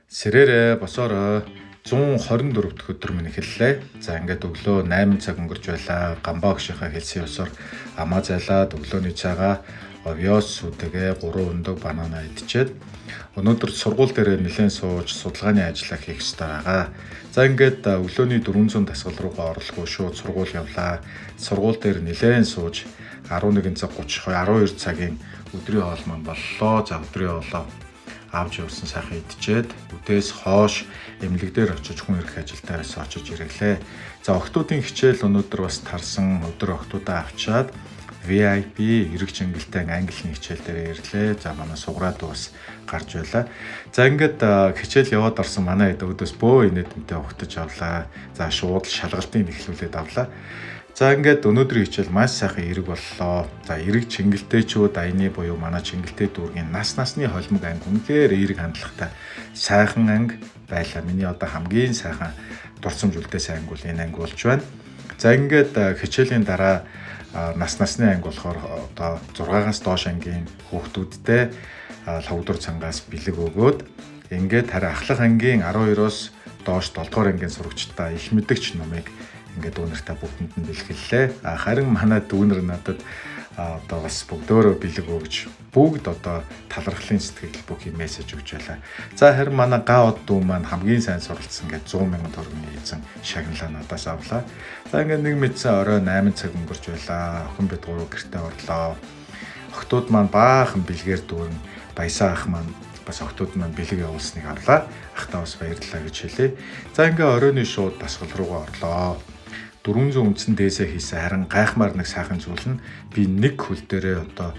Сэрээрээ босоороо 124 дахь өдөр минь эхэллээ. За ингээд өглөө 8 цаг өнгөрч байлаа. Гамбаа гшийнхаа хэлсэн ёсоор амаа зайлаад өглөөний цагаа овёс сүтэгээ 3 өндөг банана идчихэд өнөөдөр сургууль дээр нэлээд сууж судалгааны ажиллаа хийх ёстой байгаа. За ингээд өглөөний 400 дасгал руугаа орлого шууд сургууль явлаа. Сургууль дээр нэлээд сууж 11 цаг 30 12 цагийн өдрийн хоол маань боллоо. За өдрийн хоолоо авч явсан сайхан идчихэд үдээс хоош эмнэлэг дээр очиж хүн эрх ажилтнаас очиж ирэглээ. За охтуудын хичээл өнөөдөр бас тарсан. Өдөр охтуудаа авчаад VIP эрэг чингэлтэй англи хэлний хичээл дээр ирлээ. За манай суграад бас гарч байлаа. За ингээд хичээл яваад орсон манай хэд өдөөс бөө инээдэнтэй угтаж авлаа. За шууд шалгалтын эхлүүлээд авлаа. За ингээд өнөөдрийн хичээл маш сайхан эрэг боллоо. За эрэг чингэлтэйчүүд аяны буюу манай чингэлтэй дүүргийн насны холимог анги үнэхээр эрэг хандлагатай сайхан анги байлаа. Миний одоо хамгийн сайхан дурсамж үлдээсэн анги бол энэ анги болж байна. За ингээд хичээлийн дараа насны анги болохоор одоо 6-аас доош ангийн хүүхдүүдтэй лавдур цангаас бэлэг өгөөд ингээд харин ахлах ангийн 12-оос доош 7 дугаар ангийн сурагчдаа их мэдгч номыг ингээд дүүнэртээ бүгдэнд нь бэлгэллээ. Харин манай дүүнэр надад одоо бас бүгдөө бэлэг өгж бүгд одоо талархлын сэтгэл бүхий мессеж өгч байлаа. За харин манай гаод дүү маань хамгийн сайн суралцсан гэж 100,000 төгрөгийн эзэн шагналаа надаас авлаа. За ингээд нэг мэдсэн орой 8 цаг өнгөрч байлаа. Охин бид гурав гэртээ орлоо. Охтууд маань баахан бэлгээр дүүрэн баясаа ах маань бас охтууд маань бэлэг явуулсныг авлаа. Ахтаа бас баярлалаа гэж хэлээ. За ингээд оройны шууд дасгал руугаа орлоо. 400 үндсэн дээсээ хийсэн харин гайхмаар нэг сайхан зүйл нь би нэг хөл дээрээ одоо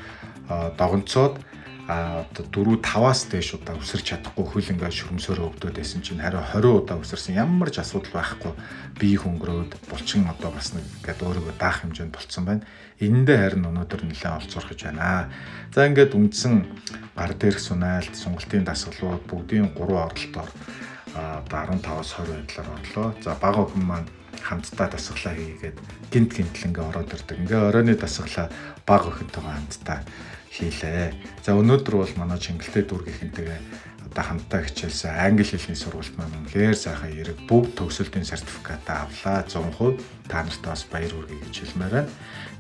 догонцоод одоо 4-5-аас дээш удаа өсөрч чадахгүй хөл ингээд шүрмсөөрөө өвдөд байсан чинь харин 20 удаа өсөрсөн ямар ч асуудал байхгүй бие хөнгөрөөд булчин одоо бас нэг ингээд өөрийгөө даах хэмжээнд болцсон байна. Энэндээ харин өнөөдөр нэлээд олзуурхаж байна. За ингээд үндсэн гар дээрх сунаалт сонголтын дасгалууд бүгдийн 3 оролтоор одоо 15-аас 20 байдлаар орлоо. За бага охин маань хамтдаа дасгалаа хийгээд гинт ингээ ороод ирдэг. Ингээ оройны дасгалаа бага охинтойгоо хамтдаа хийлээ. За өнөөдөр бол манай чингэлтэй дүүргийнхэнтэйгээ одоо хамтдаа хичээлсэн англи хэлний сургалт маань үнэхээр сайхан эрэг бүгд төгсөлтийн сертификатаа авлаа. 100% та нарт бас баяр хүргэе гэж хэлмээр байна.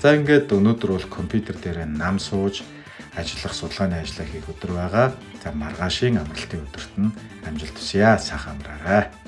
За ингээд өнөөдөр бол компьютер дээр нам сууж ажиллах судалгааны ажлаа хийх өдөр байгаа. За маргаашийн амралтын өдөрт нь амжилт хүсье. Сайхан амраарай.